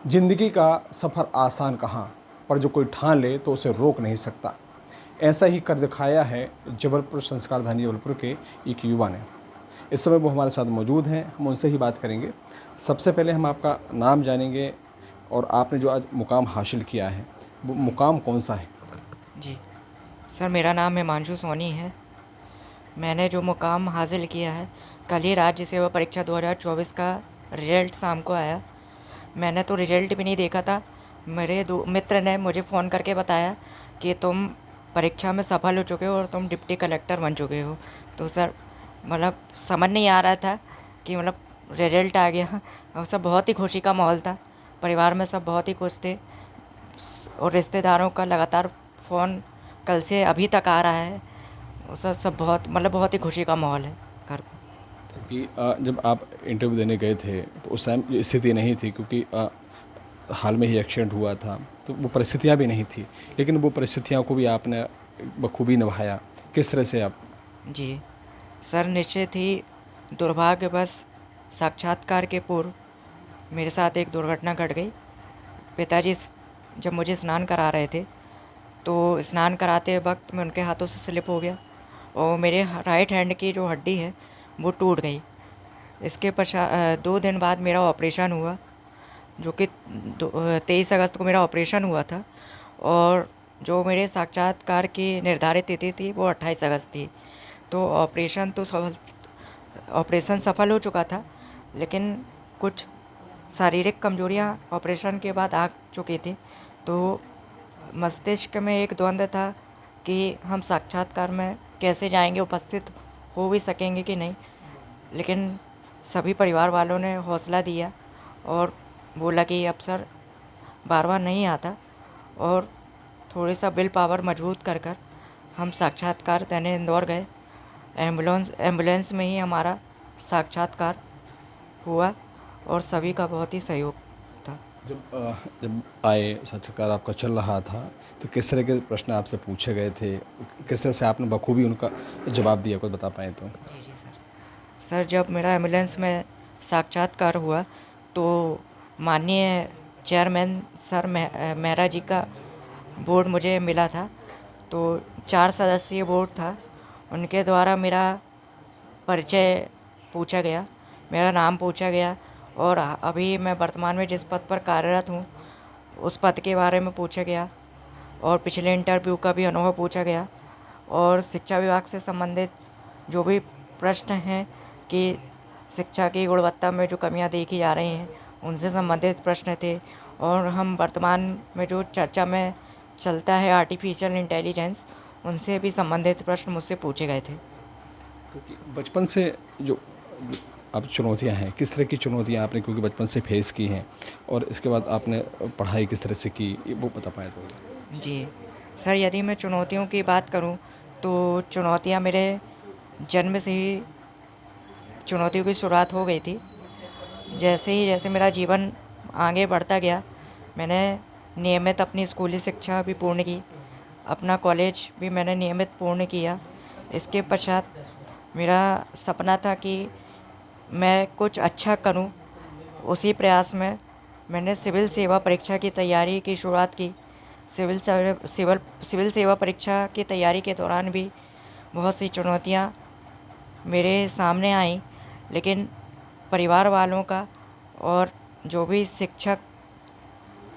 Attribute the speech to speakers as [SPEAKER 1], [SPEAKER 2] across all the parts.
[SPEAKER 1] जिंदगी का सफ़र आसान कहाँ, पर जो कोई ठान ले तो उसे रोक नहीं सकता। ऐसा ही कर दिखाया है जबलपुर संस्कारधानी जबलपुर के एक युवा ने। इस समय वो हमारे साथ मौजूद हैं, हम उनसे ही बात करेंगे। सबसे पहले हम आपका नाम जानेंगे और आपने जो आज मुकाम हासिल किया है वो मुकाम कौन सा है?
[SPEAKER 2] जी सर, मेरा नाम हिमांशु सोनी है। मैंने जो मुकाम हासिल किया है, कल ही राज्य सेवा परीक्षा 2024 का रिजल्ट शाम को आया। मैंने तो रिजल्ट भी नहीं देखा था। मेरे दो मित्र ने मुझे फ़ोन करके बताया कि तुम परीक्षा में सफल हो चुके हो और तुम डिप्टी कलेक्टर बन चुके हो। तो सर, मतलब समझ नहीं आ रहा था कि मतलब रिजल्ट आ गया और सब बहुत ही खुशी का माहौल था। परिवार में सब बहुत ही खुश थे और रिश्तेदारों का लगातार फ़ोन कल से अभी तक आ रहा है। सर, सब बहुत मतलब बहुत ही खुशी का माहौल है घर पे।
[SPEAKER 1] क्योंकि जब आप इंटरव्यू देने गए थे तो उस टाइम ये स्थिति नहीं थी, क्योंकि हाल में ही एक्सीडेंट हुआ था, तो वो परिस्थितियाँ भी नहीं थी, लेकिन वो परिस्थितियों को भी आपने बखूबी निभाया। किस तरह से आप?
[SPEAKER 2] जी सर, निश्चित ही दुर्भाग्यवश साक्षात्कार के पूर्व मेरे साथ एक दुर्घटना घट गई। पिताजी जब मुझे स्नान करा रहे थे, तो स्नान कराते वक्त मैं उनके हाथों से स्लिप हो गया और मेरे राइट हैंड की जो हड्डी है वो टूट गई। इसके पश्चात 2 दिन बाद मेरा ऑपरेशन हुआ, जो कि 23 अगस्त को मेरा ऑपरेशन हुआ था। और जो मेरे साक्षात्कार की निर्धारित तिथि थी वो 28 अगस्त थी। तो ऑपरेशन सफल हो चुका था, लेकिन कुछ शारीरिक कमजोरियां ऑपरेशन के बाद आ चुकी थी। तो मस्तिष्क में एक द्वंद्व था कि हम साक्षात्कार में कैसे जाएंगे, उपस्थित हो भी सकेंगे कि नहीं। लेकिन सभी परिवार वालों ने हौसला दिया और बोला कि अब सर बार बार नहीं आता, और थोड़ी सा विल पावर मजबूत कर कर हम साक्षात्कार देने इंदौर गए। एम्बुलेंस में ही हमारा साक्षात्कार हुआ और सभी का बहुत ही सहयोग था।
[SPEAKER 1] जब आए साक्षात्कार आपका चल रहा था, तो किस तरह के प्रश्न आपसे पूछे गए थे, किस तरह से आपने बखूबी उनका जवाब दिया, कुछ बता पाएँ तो?
[SPEAKER 2] जी जी सर। सर, जब मेरा एम्बुलेंस में साक्षात्कार हुआ तो माननीय चेयरमैन सर मेहरा जी का बोर्ड मुझे मिला था। तो 4 सदस्यीय बोर्ड था। उनके द्वारा मेरा परिचय पूछा गया, मेरा नाम पूछा गया और अभी मैं वर्तमान में जिस पद पर कार्यरत हूँ उस पद के बारे में पूछा गया और पिछले इंटरव्यू का भी अनुभव पूछा गया। और शिक्षा विभाग से संबंधित जो भी प्रश्न हैं कि शिक्षा की गुणवत्ता में जो कमियां देखी जा रही हैं उनसे संबंधित प्रश्न थे। और हम वर्तमान में जो चर्चा में चलता है आर्टिफिशियल इंटेलिजेंस, उनसे भी संबंधित प्रश्न मुझसे पूछे गए थे।
[SPEAKER 1] क्योंकि बचपन से जो जो आप चुनौतियाँ हैं, किस तरह की चुनौतियाँ आपने क्योंकि बचपन से फेस की हैं, और इसके बाद आपने पढ़ाई किस तरह से की, ये वो बता पाएँ तो?
[SPEAKER 2] जी सर, यदि मैं चुनौतियों की बात करूं तो चुनौतियां मेरे जन्म से ही चुनौतियों की शुरुआत हो गई थी। जैसे मेरा जीवन आगे बढ़ता गया, मैंने नियमित अपनी स्कूली शिक्षा भी पूर्ण की, अपना कॉलेज भी मैंने नियमित पूर्ण किया। इसके पश्चात मेरा सपना था कि मैं कुछ अच्छा करूं। उसी प्रयास में मैंने सिविल सेवा परीक्षा की तैयारी की शुरुआत की। सिविल सेवा परीक्षा की तैयारी के दौरान भी बहुत सी चुनौतियां मेरे सामने आईं, लेकिन परिवार वालों का और जो भी शिक्षक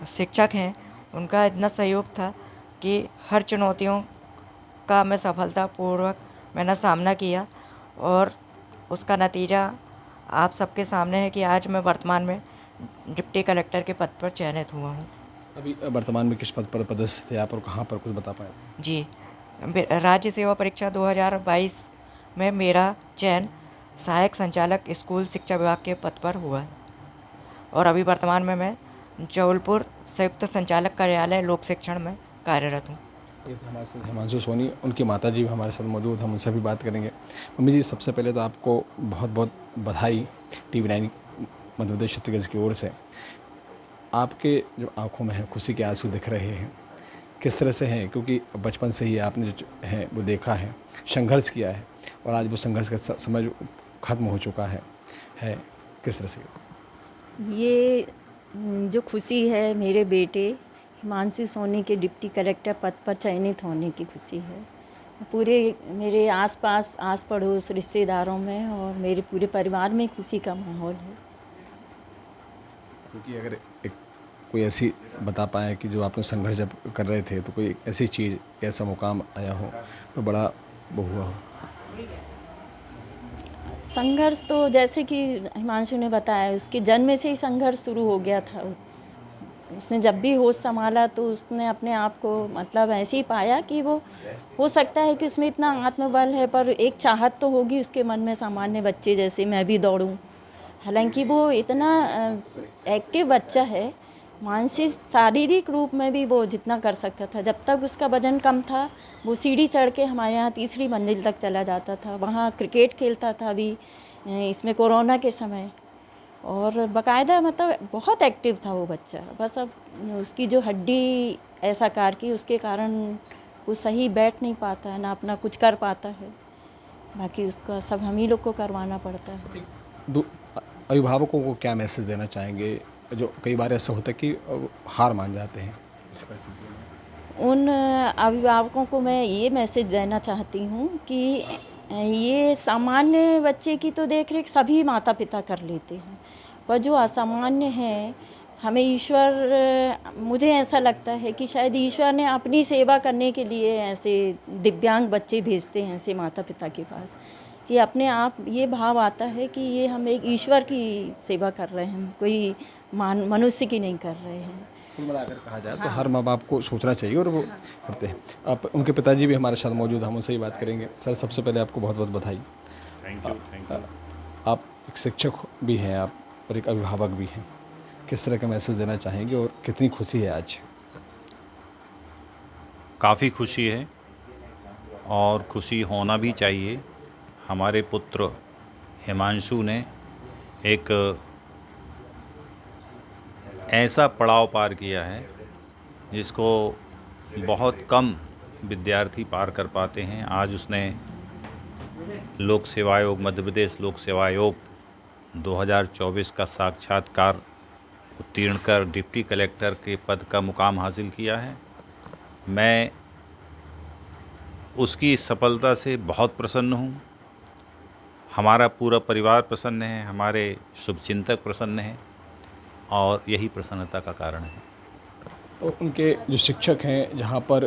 [SPEAKER 2] शिक्षक हैं उनका इतना सहयोग था कि हर चुनौतियों का मैं सफलतापूर्वक मैंने सामना किया। और उसका नतीजा आप सबके सामने है कि आज मैं वर्तमान में डिप्टी कलेक्टर के पद पर चयनित हुआ हूँ।
[SPEAKER 1] अभी वर्तमान में किस पद पर पदस्थ थे आप और कहाँ पर, कुछ बता पाएँ?
[SPEAKER 2] जी, राज्य सेवा परीक्षा 2022 में मेरा चयन सहायक संचालक स्कूल शिक्षा विभाग के पद पर हुआ है और अभी वर्तमान में मैं जबलपुर संयुक्त संचालक कार्यालय लोक शिक्षण में कार्यरत हूँ।
[SPEAKER 1] ये थे हमारे साथ हिमांशु सोनी, उनकी माता जी भी हमारे साथ मौजूद, हम उनसे भी बात करेंगे। मम्मी जी, सबसे पहले तो आपको बहुत बहुत बधाई TV9 मध्य प्रदेश छत्तीसगढ़ की ओर से। आपके जो आँखों में है खुशी के आंसू दिख रहे हैं, किस तरह से हैं? क्योंकि बचपन से ही आपने जो है वो देखा है, संघर्ष किया है, और आज वो संघर्ष का समय जो ख़त्म हो चुका है, किस तरह से?
[SPEAKER 3] ये जो खुशी है मेरे बेटे हिमांशु सोनी के डिप्टी कलेक्टर पद पर चयनित होने की खुशी है। पूरे मेरे आसपास आस पड़ोस रिश्तेदारों में और मेरे पूरे परिवार में खुशी का माहौल है।
[SPEAKER 1] क्योंकि अगर एक कोई ऐसी बता पाएँ कि जो आपने संघर्ष जब कर रहे थे तो कोई एक ऐसी चीज़, ऐसा मुकाम आया हो तो बड़ा वो हुआ हो।
[SPEAKER 3] संघर्ष तो जैसे कि हिमांशु ने बताया, उसके जन्म से ही संघर्ष शुरू हो गया था। उसने जब भी होश संभाला तो उसने अपने आप को मतलब ऐसे ही पाया कि वो हो सकता है कि उसमें इतना आत्मबल है, पर एक चाहत तो होगी उसके मन में सामान्य बच्चे जैसे मैं भी दौड़ूं। हालांकि वो इतना एक्टिव बच्चा है, मानसिक शारीरिक रूप में भी वो जितना कर सकता था। जब तक उसका वजन कम था वो सीढ़ी चढ़ के हमारे यहाँ तीसरी मंजिल तक चला जाता था। वहाँ क्रिकेट खेलता था अभी इसमें कोरोना के समय, और बाकायदा मतलब बहुत एक्टिव था वो बच्चा। बस अब उसकी जो हड्डी ऐसा कार की उसके कारण वो सही बैठ नहीं पाता है, ना अपना कुछ कर पाता है। बाकी उसका सब हम ही लोग को करवाना पड़ता है।
[SPEAKER 1] दो अभिभावकों को क्या मैसेज देना चाहेंगे, जो कई बार ऐसा होता है कि हार मान जाते हैं इस परिस्थिति में?
[SPEAKER 3] उन अभिभावकों को मैं ये मैसेज देना चाहती हूँ कि ये सामान्य बच्चे की तो देख रेख सभी माता पिता कर लेते हैं, पर जो असामान्य है हमें ईश्वर, मुझे ऐसा लगता है कि शायद ईश्वर ने अपनी सेवा करने के लिए ऐसे दिव्यांग बच्चे भेजते हैं ऐसे माता पिता के पास, कि अपने आप ये भाव आता है कि ये हम एक ईश्वर की सेवा कर रहे हैं, कोई मनुष्य की नहीं कर रहे हैं।
[SPEAKER 1] कुल मिलाकर कहा जाए तो हर माँ बाप को सोचना चाहिए और वो करते हैं। आप उनके पिताजी भी हमारे साथ मौजूद हैं, हम उनसे ही बात करेंगे। सर, सबसे पहले आपको बहुत बहुत बधाई।
[SPEAKER 4] Thank you, thank you.
[SPEAKER 1] आप एक शिक्षक भी हैं आप और एक अभिभावक भी हैं। किस तरह का मैसेज देना चाहेंगे और कितनी खुशी है आज?
[SPEAKER 4] काफ़ी खुशी है और खुशी होना भी चाहिए। हमारे पुत्र हिमांशु ने एक ऐसा पड़ाव पार किया है जिसको बहुत कम विद्यार्थी पार कर पाते हैं। आज उसने लोक सेवा आयोग, मध्य प्रदेश लोक सेवा आयोग 2024 का साक्षात्कार उत्तीर्ण कर डिप्टी कलेक्टर के पद का मुकाम हासिल किया है। मैं उसकी इस सफलता से बहुत प्रसन्न हूँ। हमारा पूरा परिवार प्रसन्न है, हमारे शुभचिंतक प्रसन्न हैं और यही प्रसन्नता का कारण है।
[SPEAKER 1] तो उनके जो शिक्षक हैं, जहाँ पर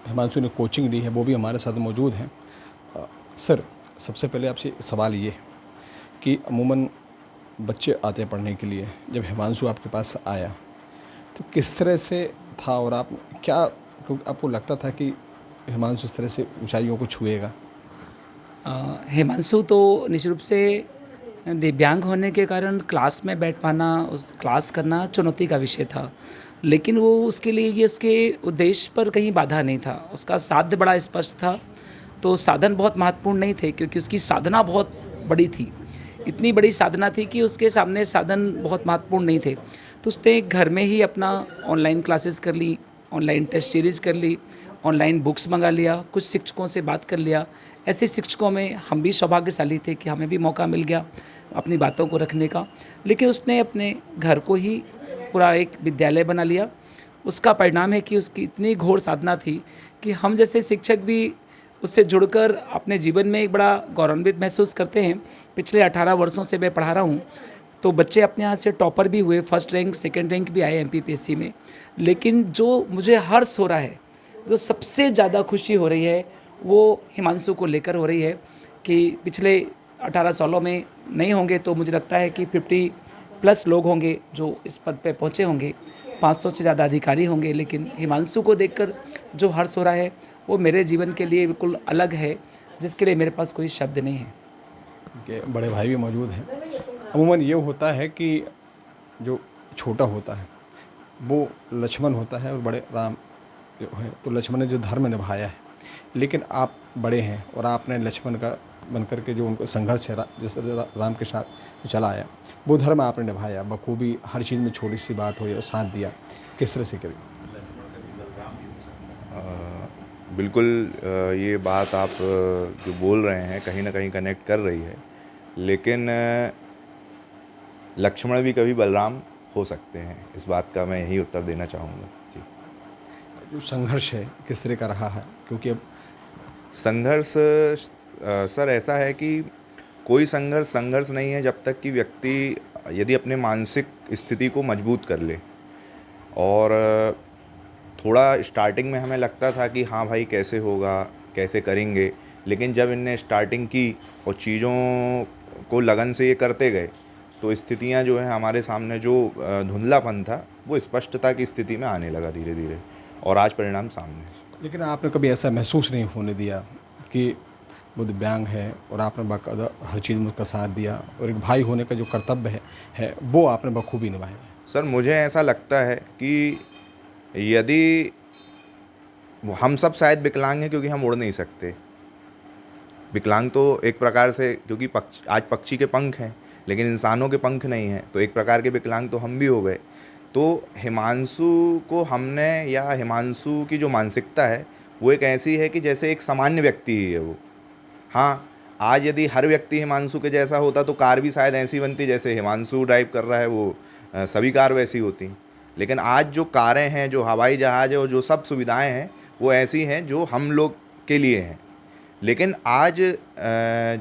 [SPEAKER 1] हिमांशु ने कोचिंग ली है, वो भी हमारे साथ मौजूद हैं। सर, सबसे पहले आपसे सवाल ये है कि अमूमन बच्चे आते हैं पढ़ने के लिए, जब हिमांशु आपके पास आया तो किस तरह से था और आप क्या, क्योंकि आपको लगता था कि हिमांशु इस तरह से ऊंचाइयों को छुएगा?
[SPEAKER 5] हिमांशु तो निश्चित रूप से दिव्यांग होने के कारण क्लास में बैठ पाना, उस क्लास करना चुनौती का विषय था, लेकिन वो उसके लिए ये उसके उद्देश्य पर कहीं बाधा नहीं था। उसका साध्य बड़ा स्पष्ट था, तो साधन बहुत महत्वपूर्ण नहीं थे क्योंकि उसकी साधना बहुत बड़ी थी। इतनी बड़ी साधना थी कि उसके सामने साधन बहुत महत्वपूर्ण नहीं थे। तो उसने घर में ही अपना ऑनलाइन क्लासेस कर ली, ऑनलाइन टेस्ट सीरीज़ कर ली, ऑनलाइन बुक्स मंगा लिया, कुछ शिक्षकों से बात कर लिया। ऐसे शिक्षकों में हम भी सौभाग्यशाली थे कि हमें भी मौका मिल गया अपनी बातों को रखने का। लेकिन उसने अपने घर को ही पूरा एक विद्यालय बना लिया। उसका परिणाम है कि उसकी इतनी घोर साधना थी कि हम जैसे शिक्षक भी उससे जुड़कर अपने जीवन में एक बड़ा गौरवान्वित महसूस करते हैं। पिछले 18 वर्षों से मैं पढ़ा रहा हूँ, तो बच्चे अपने यहाँ से टॉपर भी हुए, फर्स्ट रैंक सेकंड रैंक भी आए MPPSC में। लेकिन जो मुझे हर्ष हो रहा है, जो सबसे ज़्यादा खुशी हो रही है, वो हिमांशु को लेकर हो रही है कि पिछले 18 सालों में नहीं होंगे तो मुझे लगता है कि 50+ लोग होंगे जो इस पद पे पहुँचे होंगे, 500 से ज़्यादा अधिकारी होंगे। लेकिन हिमांशु को देखकर जो हर्ष हो रहा है वो मेरे जीवन के लिए बिल्कुल अलग है, जिसके लिए मेरे पास कोई शब्द नहीं है।
[SPEAKER 1] उनके बड़े भाई भी मौजूद हैं। अमूमन ये होता है कि जो छोटा होता है वो लक्ष्मण होता है और बड़े राम जो है, तो लक्ष्मण ने जो धर्म निभाया है, लेकिन आप बड़े हैं और आपने लक्ष्मण का बनकर के जो उनको संघर्ष है जिस राम के साथ चला आया, वो धर्म आपने निभाया बखूबी। हर चीज़ में छोटी सी बात हो या साथ दिया, किस तरह से करें?
[SPEAKER 6] बिल्कुल, ये बात आप जो बोल रहे हैं कहीं ना कहीं कनेक्ट कर रही है। लेकिन लक्ष्मण भी कभी बलराम हो सकते हैं। इस बात का मैं यही उत्तर देना चाहूँगा। जी।
[SPEAKER 1] जो संघर्ष है किस तरह का रहा है, क्योंकि अब
[SPEAKER 6] संघर्ष सर ऐसा है कि कोई संघर्ष संघर्ष नहीं है जब तक कि व्यक्ति यदि अपने मानसिक स्थिति को मजबूत कर ले। और थोड़ा स्टार्टिंग में हमें लगता था कि हाँ भाई कैसे होगा, कैसे करेंगे, लेकिन जब इनने स्टार्टिंग की और चीज़ों को लगन से ये करते गए तो स्थितियाँ जो है हमारे सामने, जो धुंधलापन था वो स्पष्टता की स्थिति में आने लगा धीरे धीरे, और आज परिणाम सामने है।
[SPEAKER 1] लेकिन आपने कभी ऐसा महसूस नहीं होने दिया कि वो दिव्यांग है और आपने बाकायदा हर चीज़ में उसका साथ दिया, और एक भाई होने का जो कर्तव्य है वो आपने बखूबी निभाया?
[SPEAKER 6] सर मुझे ऐसा लगता है कि यदि हम सब शायद विकलांग हैं क्योंकि हम उड़ नहीं सकते। विकलांग तो एक प्रकार से, क्योंकि आज पक्षी के पंख हैं लेकिन इंसानों के पंख नहीं हैं, तो एक प्रकार के विकलांग तो हम भी हो गए। तो हिमांशु को हमने, या हिमांशु की जो मानसिकता है वो एक ऐसी है कि जैसे एक सामान्य व्यक्ति ही है वो। हाँ, आज यदि हर व्यक्ति हिमांशु के जैसा होता तो कार भी शायद ऐसी बनती जैसे हिमांशु ड्राइव कर रहा है, वो सभी कार वैसी होती। लेकिन आज जो कारें हैं, जो हवाई जहाज़ है और जो सब सुविधाएं हैं वो ऐसी हैं जो हम लोग के लिए हैं। लेकिन आज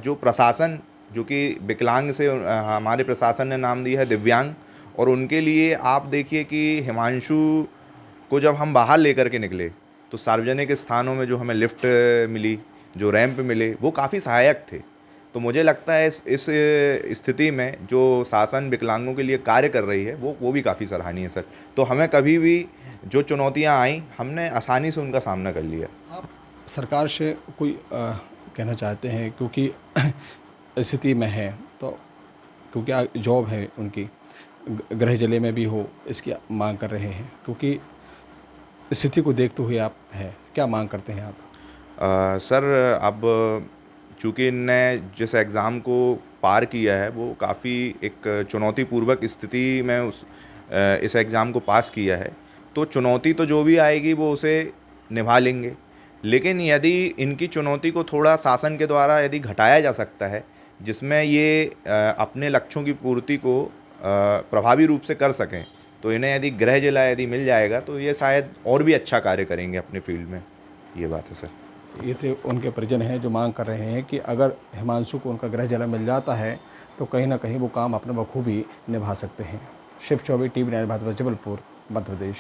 [SPEAKER 6] जो प्रशासन, जो कि विकलांग से हमारे प्रशासन ने नाम दिया है दिव्यांग, और उनके लिए आप देखिए कि हिमांशु को जब हम बाहर लेकर के निकले तो सार्वजनिक स्थानों में जो हमें लिफ्ट मिली, जो रैंप मिले, वो काफ़ी सहायक थे। तो मुझे लगता है इस स्थिति में जो शासन विकलांगों के लिए कार्य कर रही है वो भी काफ़ी सराहनीय है सर। तो हमें कभी भी जो चुनौतियां आई हमने आसानी से उनका सामना कर लिया।
[SPEAKER 1] आप सरकार से कोई कहना चाहते हैं, क्योंकि स्थिति में है तो, क्योंकि जॉब है उनकी, गृह जिले में भी हो, इसकी मांग कर रहे हैं, क्योंकि स्थिति को देखते हुए आप हैं, क्या मांग करते हैं आप?
[SPEAKER 6] सर अब चूँकि इनने जिस एग्ज़ाम को पार किया है वो काफ़ी एक चुनौतीपूर्वक स्थिति में इस एग्ज़ाम को पास किया है, तो चुनौती तो जो भी आएगी वो उसे निभा लेंगे। लेकिन यदि इनकी चुनौती को थोड़ा शासन के द्वारा यदि घटाया जा सकता है, जिसमें ये अपने लक्ष्यों की पूर्ति को प्रभावी रूप से कर सकें, तो इन्हें यदि गृह जिला यदि मिल जाएगा तो ये शायद और भी अच्छा कार्य करेंगे अपने फील्ड में। ये बात है सर।
[SPEAKER 1] ये थे उनके परिजन हैं जो मांग कर रहे हैं कि अगर हिमांशु को उनका गृह जिला मिल जाता है तो कहीं ना कहीं वो काम अपने बखूबी निभा सकते हैं। शिव चौबे, टीवी 9 भारत, जबलपुर, मध्य प्रदेश।